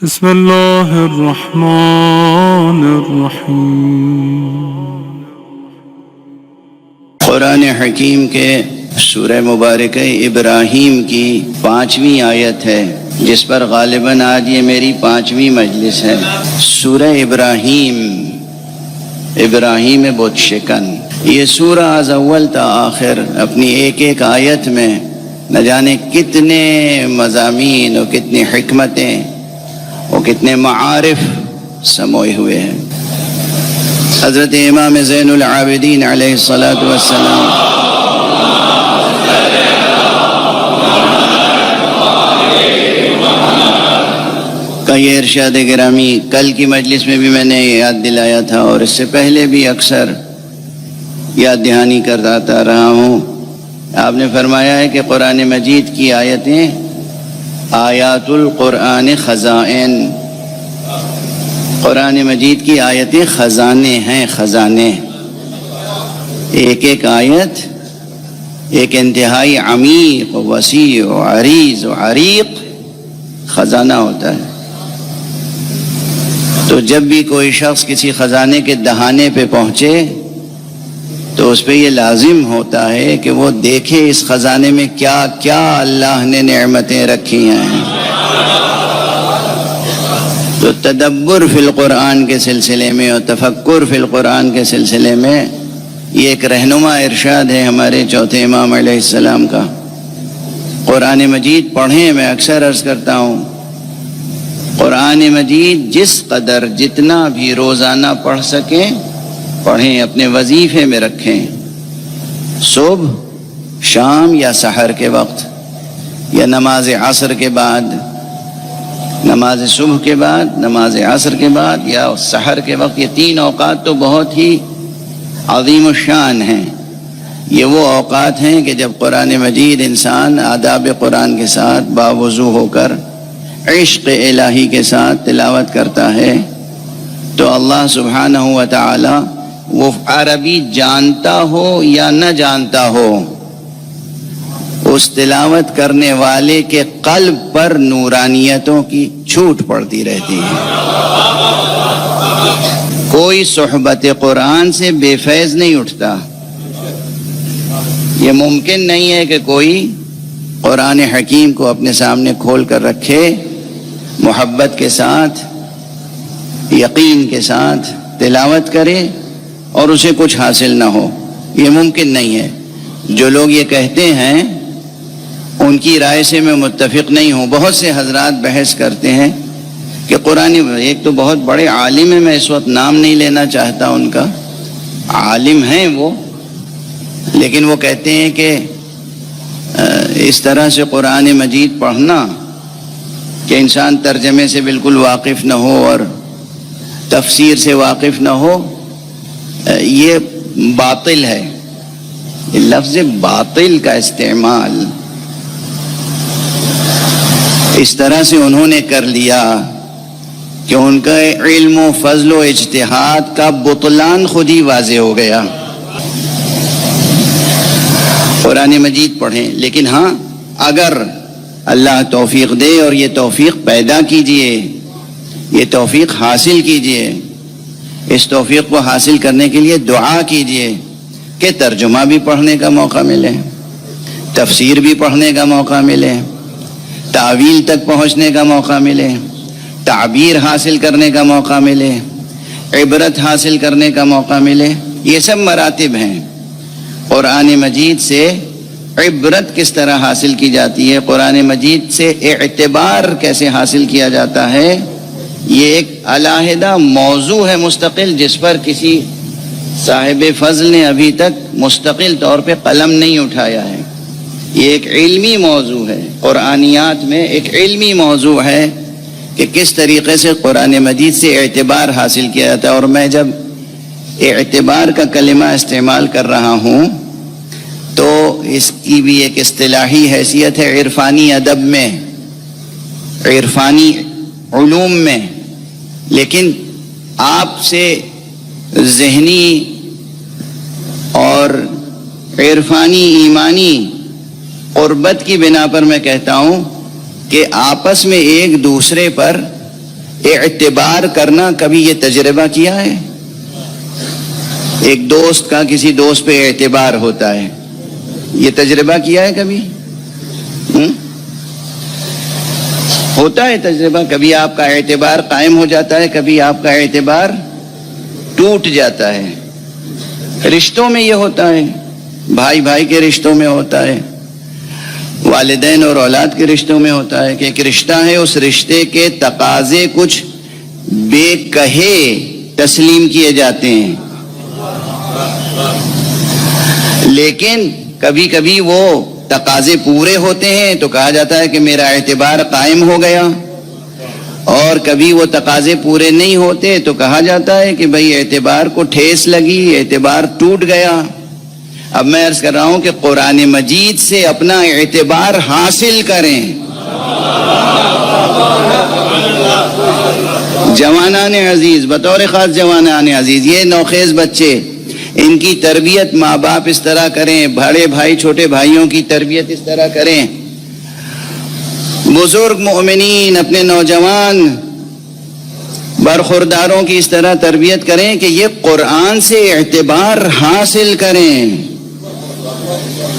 بسم اللہ الرحمن الرحیم۔ قرآن حکیم کے سورہ مبارکہ ابراہیم کی 5ویں آیت ہے، جس پر غالباً آج یہ میری 5ویں مجلس ہے۔ سورہ ابراہیم بت شکن، یہ سورہ از اول تا آخر اپنی ایک ایک آیت میں نہ جانے کتنے مضامین اور کتنی حکمتیں اور کتنے معارف سموئے ہوئے ہیں۔ حضرت امام زین العابدین علیہ الصلاۃ والسلام کا یہ ارشاد گرامی کل کی مجلس میں بھی میں نے یاد دلایا تھا، اور اس سے پہلے بھی اکثر یاد دہانی کرتا رہا ہوں۔ آپ نے فرمایا ہے کہ قرآن مجید کی آیتیں آیات القرآن خزائن، قرآن مجید کی آیتیں خزانے ہیں، خزانے۔ ایک ایک آیت ایک انتہائی عمیق و وسیع و عریض و عریق خزانہ ہوتا ہے۔ تو جب بھی کوئی شخص کسی خزانے کے دہانے پہ پہنچے تو اس پہ یہ لازم ہوتا ہے کہ وہ دیکھے اس خزانے میں کیا کیا اللہ نے نعمتیں رکھی ہیں۔ تو تدبر فی القرآن کے سلسلے میں اور تفکر فی القرآن کے سلسلے میں یہ ایک رہنما ارشاد ہے ہمارے چوتھے امام علیہ السلام کا۔ قرآن مجید پڑھیں، میں اکثر عرض کرتا ہوں، قرآن مجید جس قدر جتنا بھی روزانہ پڑھ سکیں پڑھیں، اپنے وظیفے میں رکھیں، صبح، شام یا سحر کے وقت، یا نماز عصر کے بعد، نماز صبح کے بعد، نماز عصر کے بعد یا سحر کے وقت۔ یہ 3 اوقات تو بہت ہی عظیم الشان ہیں۔ یہ وہ اوقات ہیں کہ جب قرآن مجید انسان آداب قرآن کے ساتھ باوضو ہو کر عشق الہی کے ساتھ تلاوت کرتا ہے تو اللہ سبحانہ و تعالی، وہ عربی جانتا ہو یا نہ جانتا ہو، اس تلاوت کرنے والے کے قلب پر نورانیتوں کی چھوٹ پڑتی رہتی ہے۔ کوئی صحبت قرآن سے بے فیض نہیں اٹھتا۔ یہ ممکن نہیں ہے کہ کوئی قرآن حکیم کو اپنے سامنے کھول کر رکھے، محبت کے ساتھ، یقین کے ساتھ تلاوت کرے اور اسے کچھ حاصل نہ ہو۔ یہ ممکن نہیں ہے۔ جو لوگ یہ کہتے ہیں ان کی رائے سے میں متفق نہیں ہوں۔ بہت سے حضرات بحث کرتے ہیں کہ قرآن، ایک تو بہت بڑے عالم ہیں، میں اس وقت نام نہیں لینا چاہتا ان کا، عالم ہیں وہ، لیکن وہ کہتے ہیں کہ اس طرح سے قرآن مجید پڑھنا کہ انسان ترجمے سے بالکل واقف نہ ہو اور تفسیر سے واقف نہ ہو، یہ باطل ہے۔ یہ لفظ باطل کا استعمال اس طرح سے انہوں نے کر لیا کہ ان کا علم و فضل و اجتہاد کا بطلان خود ہی واضح ہو گیا۔ قرآن مجید پڑھیں، لیکن ہاں اگر اللہ توفیق دے، اور یہ توفیق پیدا کیجئے، یہ توفیق حاصل کیجئے، اس توفیق کو حاصل کرنے کے لیے دعا کیجئے کہ ترجمہ بھی پڑھنے کا موقع ملے، تفسیر بھی پڑھنے کا موقع ملے، تعویل تک پہنچنے کا موقع ملے، تعبیر حاصل کرنے کا موقع ملے، عبرت حاصل کرنے کا موقع ملے۔ یہ سب مراتب ہیں۔ قرآن مجید سے عبرت کس طرح حاصل کی جاتی ہے، قرآن مجید سے اعتبار کیسے حاصل کیا جاتا ہے، یہ ایک علیحدہ موضوع ہے مستقل، جس پر کسی صاحب فضل نے ابھی تک مستقل طور پہ قلم نہیں اٹھایا ہے۔ یہ ایک علمی موضوع ہے، قرآنیات میں ایک علمی موضوع ہے کہ کس طریقے سے قرآن مجید سے اعتبار حاصل کیا جاتا ہے۔ اور میں جب اعتبار کا کلمہ استعمال کر رہا ہوں تو اس کی بھی ایک اصطلاحی حیثیت ہے عرفانی ادب میں، عرفانی علوم میں، لیکن آپ سے ذہنی اور عرفانی ایمانی قربت کی بنا پر میں کہتا ہوں کہ آپس میں ایک دوسرے پر اعتبار کرنا کبھی یہ تجربہ کیا ہے؟ ایک دوست کا کسی دوست پہ اعتبار ہوتا ہے، یہ تجربہ کیا ہے کبھی؟ ہوتا ہے تجربہ، کبھی آپ کا اعتبار قائم ہو جاتا ہے، کبھی آپ کا اعتبار ٹوٹ جاتا ہے۔ رشتوں میں یہ ہوتا ہے، بھائی بھائی کے رشتوں میں ہوتا ہے، والدین اور اولاد کے رشتوں میں ہوتا ہے کہ ایک رشتہ ہے، اس رشتے کے تقاضے کچھ بے کہے تسلیم کیے جاتے ہیں، لیکن کبھی کبھی وہ تقاضے پورے ہوتے ہیں تو کہا جاتا ہے کہ میرا اعتبار قائم ہو گیا، اور کبھی وہ تقاضے پورے نہیں ہوتے تو کہا جاتا ہے کہ بھئی اعتبار کو ٹھیس لگی، اعتبار ٹوٹ گیا۔ اب میں عرض کر رہا ہوں کہ قرآن مجید سے اپنا اعتبار حاصل کریں۔ جوانان عزیز، بطور خاص جوانان عزیز، یہ نوخیز بچے، ان کی تربیت ماں باپ اس طرح کریں، بڑے بھائی چھوٹے بھائیوں کی تربیت اس طرح کریں، بزرگ مومنین اپنے نوجوان برخورداروں کی اس طرح تربیت کریں کہ یہ قرآن سے اعتبار حاصل کریں،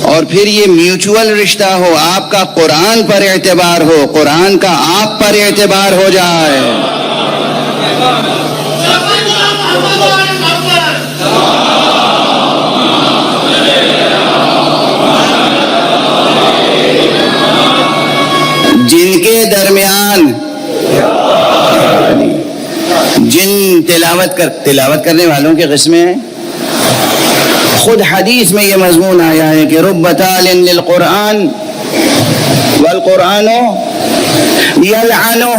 اور پھر یہ میوچول رشتہ ہو، آپ کا قرآن پر اعتبار ہو، قرآن کا آپ پر اعتبار ہو جائے۔ جن کے درمیان جن تلاوت کرنے والوں کے قسمیں ہیں، خود حدیث میں یہ مضمون آیا ہے کہ رب تال للقرآن والقرآن یلعنہ،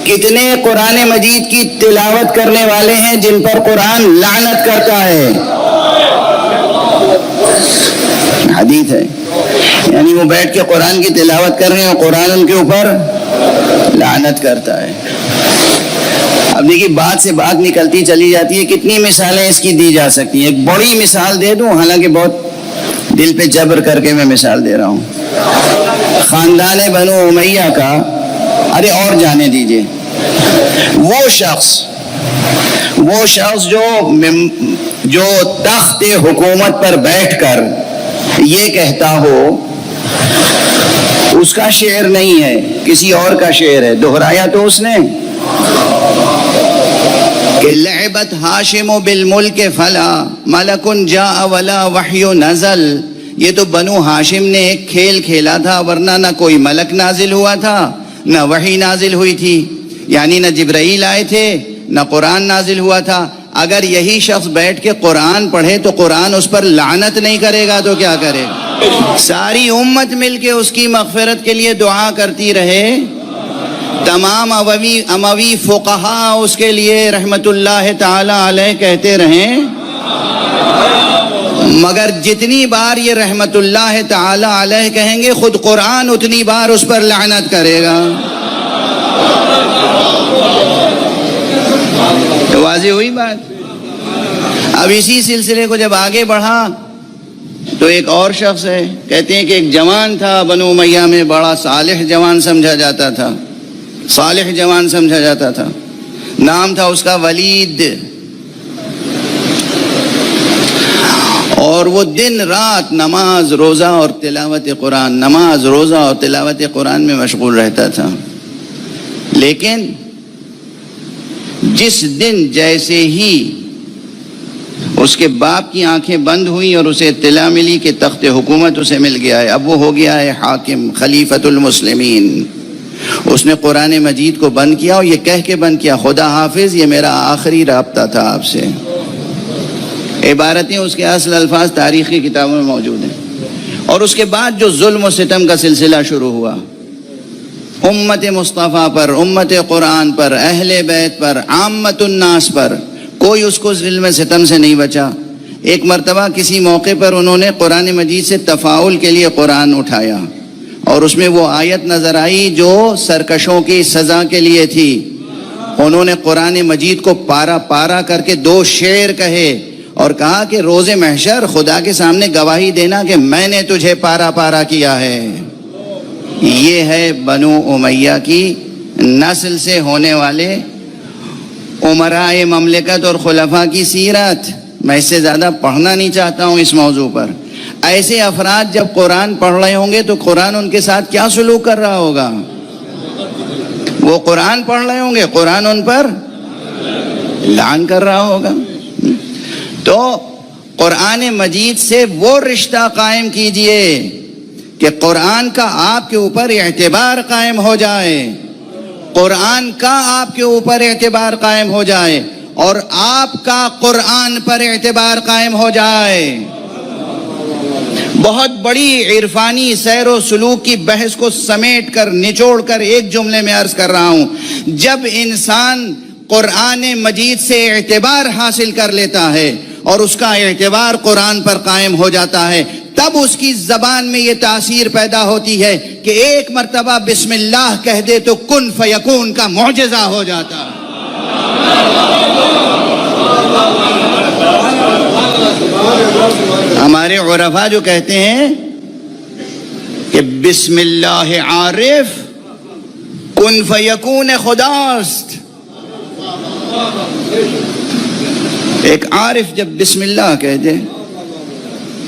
کتنے قرآن مجید کی تلاوت کرنے والے ہیں جن پر قرآن لعنت کرتا ہے۔ حدیث ہے، یعنی وہ بیٹھ کے قرآن کی تلاوت کر رہے ہیں اور قرآن ان کے اوپر لعنت کرتا ہے۔ اب دیکھیے، بات سے بات نکلتی چلی جاتی ہے، کتنی مثالیں اس کی دی جا سکتی ہیں۔ ایک بڑی مثال دے دوں، حالانکہ بہت دل پہ جبر کر کے میں مثال دے رہا ہوں۔ خاندان بنو امیہ کا، ارے اور جانے دیجئے، وہ شخص جو تخت حکومت پر بیٹھ کر یہ کہتا ہو، اس کا شعر نہیں ہے، کسی اور کا شعر ہے، دہرایا تو اس نے کہ لعبت ہاشم بالملک فلا ملک جاء ولا وحی نزل، یہ تو بنو ہاشم نے ایک کھیل کھیلا تھا، ورنہ نہ کوئی ملک نازل ہوا تھا، نہ وحی نازل ہوئی تھی، یعنی نہ جبرائیل آئے تھے، نہ قرآن نازل ہوا تھا۔ اگر یہی شخص بیٹھ کے قرآن پڑھے تو قرآن اس پر لعنت نہیں کرے گا تو کیا کرے گا؟ ساری امت مل کے اس کی مغفرت کے لیے دعا کرتی رہے، تمام اموی فقہا اس کے لیے رحمت اللہ تعالی علیہ کہتے رہیں، مگر جتنی بار یہ رحمت اللہ تعالی علیہ کہیں گے، خود قرآن اتنی بار اس پر لعنت کرے گا۔ تو واضح ہوئی بات۔ اب اسی سلسلے کو جب آگے بڑھا تو ایک اور شخص ہے، کہتے ہیں کہ ایک جوان تھا بنو امیہ میں، بڑا صالح جوان سمجھا جاتا تھا، نام تھا اس کا ولید، اور وہ دن رات نماز روزہ اور تلاوت قرآن میں مشغول رہتا تھا۔ لیکن جس دن جیسے ہی اس کے باپ کی آنکھیں بند ہوئیں اور اسے اطلاع ملی کہ تخت حکومت اسے مل گیا ہے، اب وہ ہو گیا ہے حاکم، خلیفۃ المسلمین، اس نے قرآن مجید کو بند کیا اور یہ کہہ کے بند کیا، خدا حافظ، یہ میرا آخری رابطہ تھا آپ سے۔ عبارتیں اس کے اصل الفاظ تاریخی کتابوں میں موجود ہیں۔ اور اس کے بعد جو ظلم و ستم کا سلسلہ شروع ہوا، امت مصطفیٰ پر، امت قرآن پر، اہل بیت پر، عامت الناس پر، کوئی اس کو ظلم ستم سے نہیں بچا۔ ایک مرتبہ کسی موقع پر انہوں نے قرآن مجید سے تفاعل کے لیے قرآن اٹھایا، اور اس میں وہ آیت نظر آئی جو سرکشوں کی سزا کے لیے تھی۔ انہوں نے قرآن مجید کو پارا پارا کر کے 2 شعر کہے اور کہا کہ روز محشر خدا کے سامنے گواہی دینا کہ میں نے تجھے پارا پارا کیا ہے۔ یہ ہے بنو امیہ کی نسل سے ہونے والے امراء مملکت اور خلفاء کی سیرت. میں اس سے زیادہ پڑھنا نہیں چاہتا ہوں اس موضوع پر. ایسے افراد جب قرآن پڑھ رہے ہوں گے تو قرآن ان کے ساتھ کیا سلوک کر رہا ہوگا؟ وہ قرآن پڑھ رہے ہوں گے، قرآن ان پر لعن کر رہا ہوگا. تو قرآن مجید سے وہ رشتہ قائم کیجئے کہ قرآن کا آپ کے اوپر اعتبار قائم ہو جائے، قرآن کا آپ کے اوپر اعتبار قائم ہو جائے اور آپ کا قرآن پر اعتبار قائم ہو جائے. بہت بڑی عرفانی سیر و سلوک کی بحث کو سمیٹ کر نچوڑ کر ایک جملے میں عرض کر رہا ہوں. جب انسان قرآن مجید سے اعتبار حاصل کر لیتا ہے اور اس کا اعتبار قرآن پر قائم ہو جاتا ہے، تب اس کی زبان میں یہ تاثیر پیدا ہوتی ہے کہ ایک مرتبہ بسم اللہ کہہ دے تو کن فیکون کا معجزہ ہو جاتا ہے. ہمارے عرفاء جو کہتے ہیں کہ بسم اللہ عارف کن فیکون خداست. ایک عارف جب بسم اللہ کہہ دے،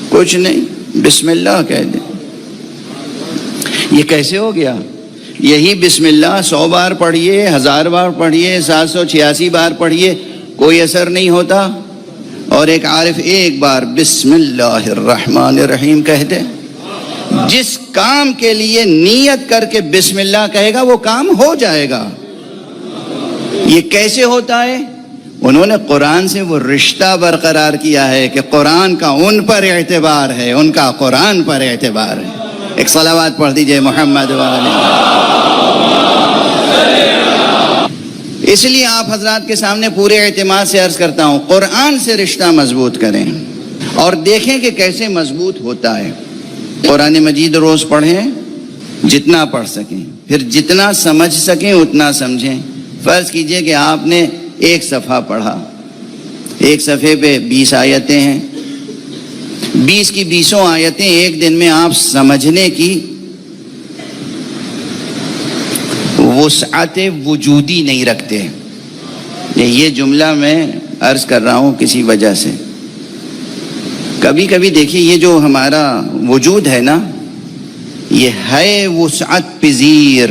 کچھ نہیں، بسم اللہ کہہ دے. یہ کیسے ہو گیا؟ یہی بسم اللہ 100 بار پڑھیے، 1000 بار پڑھیے، 786 بار پڑھیے، کوئی اثر نہیں ہوتا. اور ایک عارف ایک بار بسم اللہ الرحمن الرحیم کہہ دے، جس کام کے لیے نیت کر کے بسم اللہ کہے گا وہ کام ہو جائے گا. یہ کیسے ہوتا ہے؟ انہوں نے قرآن سے وہ رشتہ برقرار کیا ہے کہ قرآن کا ان پر اعتبار ہے، ان کا قرآن پر اعتبار ہے. ایک صلوات پڑھ دیجئے محمد والے. اس لیے آپ حضرات کے سامنے پورے اعتماد سے عرض کرتا ہوں، قرآن سے رشتہ مضبوط کریں اور دیکھیں کہ کیسے مضبوط ہوتا ہے. قرآن مجید روز پڑھیں، جتنا پڑھ سکیں، پھر جتنا سمجھ سکیں اتنا سمجھیں. فرض کیجئے کہ آپ نے ایک صفحہ پڑھا، ایک صفحے پہ 20 آیتیں ہیں، 20 کی 20 آیتیں ایک دن میں آپ سمجھنے کی وسعت وجودی نہیں رکھتے. یہ جملہ میں عرض کر رہا ہوں کسی وجہ سے. کبھی کبھی دیکھیے یہ جو ہمارا وجود ہے نا، یہ ہے وسعت پذیر.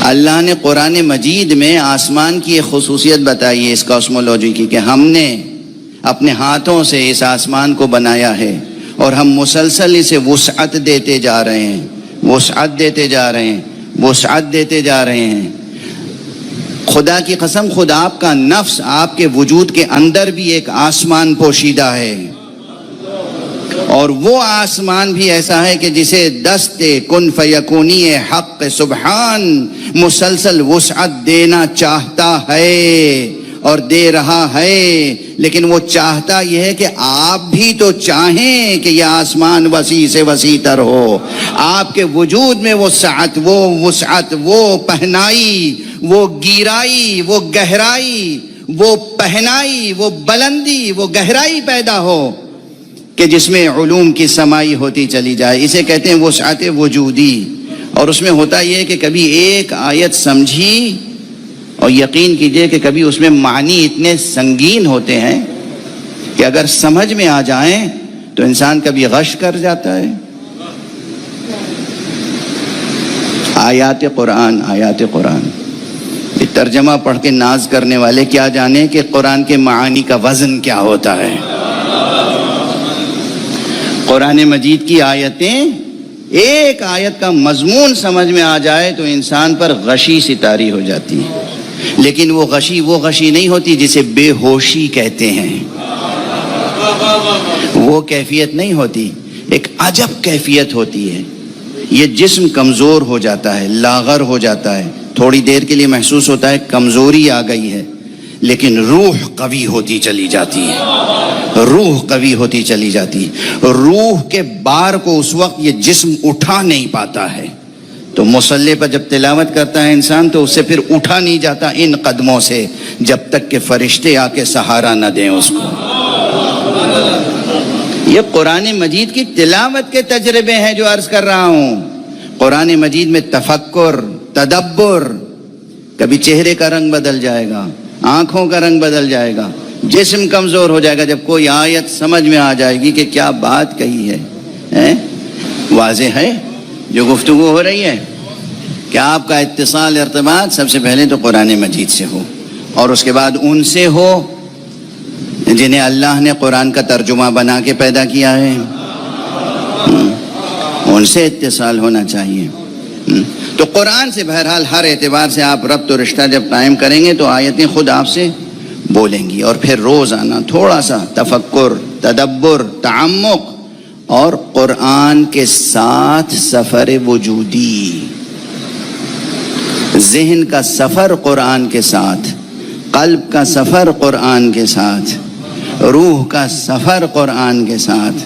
اللہ نے قرآن مجید میں آسمان کی ایک خصوصیت بتائی ہے اس کاسمولوجی کی، کہ ہم نے اپنے ہاتھوں سے اس آسمان کو بنایا ہے اور ہم مسلسل اسے وسعت دیتے جا رہے ہیں، وسعت دیتے جا رہے ہیں، وسعت دیتے جا رہے ہیں. خدا کی قسم، خود آپ کا نفس، آپ کے وجود کے اندر بھی ایک آسمان پوشیدہ ہے، اور وہ آسمان بھی ایسا ہے کہ جسے دست کن فیکونی حق سبحان مسلسل وسعت دینا چاہتا ہے اور دے رہا ہے. لیکن وہ چاہتا یہ ہے کہ آپ بھی تو چاہیں کہ یہ آسمان وسیع سے وسیع تر ہو. آپ کے وجود میں وہ سعت، وہ وسعت، وہ پہنائی، وہ گیرائی، وہ گہرائی، وہ پہنائی، وہ بلندی، وہ گہرائی پیدا ہو کہ جس میں علوم کی سمائی ہوتی چلی جائے. اسے کہتے ہیں وسعت وجودی. اور اس میں ہوتا یہ ہے کہ کبھی ایک آیت سمجھی اور یقین کیجئے کہ کبھی اس میں معنی اتنے سنگین ہوتے ہیں کہ اگر سمجھ میں آ جائیں تو انسان کبھی غش کر جاتا ہے. آیات قرآن، آیات قرآن، یہ ترجمہ پڑھ کے ناز کرنے والے کیا جانے کہ قرآن کے معانی کا وزن کیا ہوتا ہے. قرآن مجید کی آیتیں، ایک آیت کا مضمون سمجھ میں آ جائے تو انسان پر غشی سی طاری ہو جاتی ہے. لیکن وہ غشی نہیں ہوتی جسے بے ہوشی کہتے ہیں. وہ کیفیت نہیں ہوتی، ایک عجب کیفیت ہوتی ہے. یہ جسم کمزور ہو جاتا ہے، لاغر ہو جاتا ہے، تھوڑی دیر کے لیے محسوس ہوتا ہے کمزوری آ گئی ہے، لیکن روح قوی ہوتی چلی جاتی ہے. روح قوی ہوتی چلی جاتی ہے. روح کے بار کو اس وقت یہ جسم اٹھا نہیں پاتا ہے. تو مصلی پر جب تلاوت کرتا ہے انسان تو اس سے پھر اٹھا نہیں جاتا ان قدموں سے جب تک کہ فرشتے آ کے سہارا نہ دیں اس کو. یہ قرآن مجید کی تلاوت کے تجربے ہیں جو عرض کر رہا ہوں. قرآن مجید میں تفکر، تدبر، کبھی چہرے کا رنگ بدل جائے گا، آنکھوں کا رنگ بدل جائے گا، جسم کمزور ہو جائے گا جب کوئی آیت سمجھ میں آ جائے گی کہ کیا بات کہی ہے۔ واضح ہے جو گفتگو ہو رہی ہے کہ آپ کا اتصال، ارتباط سب سے پہلے تو قرآن مجید سے ہو، اور اس کے بعد ان سے ہو جنہیں اللہ نے قرآن کا ترجمہ بنا کے پیدا کیا ہے، ان سے اتصال ہونا چاہیے۔ تو قرآن سے بہرحال ہر اعتبار سے آپ ربط و رشتہ جب قائم کریں گے تو آیتیں خود آپ سے بولیں گی، اور پھر روزانہ تھوڑا سا تفکر، تدبر، تعمق، اور قرآن کے ساتھ سفر وجودی، ذہن کا سفر قرآن کے ساتھ، قلب کا سفر قرآن کے ساتھ، روح کا سفر قرآن کے ساتھ۔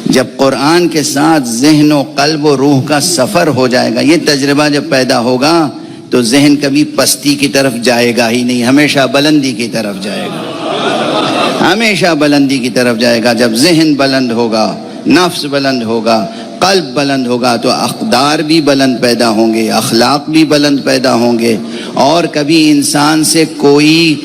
جب قرآن کے ساتھ ذہن و قلب و روح کا سفر ہو جائے گا، یہ تجربہ جب پیدا ہوگا تو ذہن کبھی پستی کی طرف جائے گا ہی نہیں، ہمیشہ بلندی کی طرف جائے گا، ہمیشہ بلندی کی طرف جائے گا۔ جب ذہن بلند ہوگا، نفس بلند ہوگا، قلب بلند ہوگا تو اقدار بھی بلند پیدا ہوں گے، اخلاق بھی بلند پیدا ہوں گے، اور کبھی انسان سے کوئی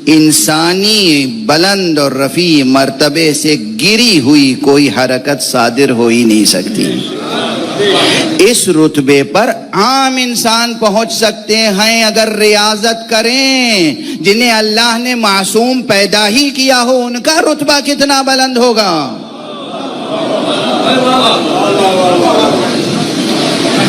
انسانی بلند اور رفیع مرتبے سے گری ہوئی کوئی حرکت صادر ہو ہی نہیں سکتی۔ اس رتبے پر عام انسان پہنچ سکتے ہیں اگر ریاضت کریں۔ جنہیں اللہ نے معصوم پیدا ہی کیا ہو ان کا رتبہ کتنا بلند ہوگا۔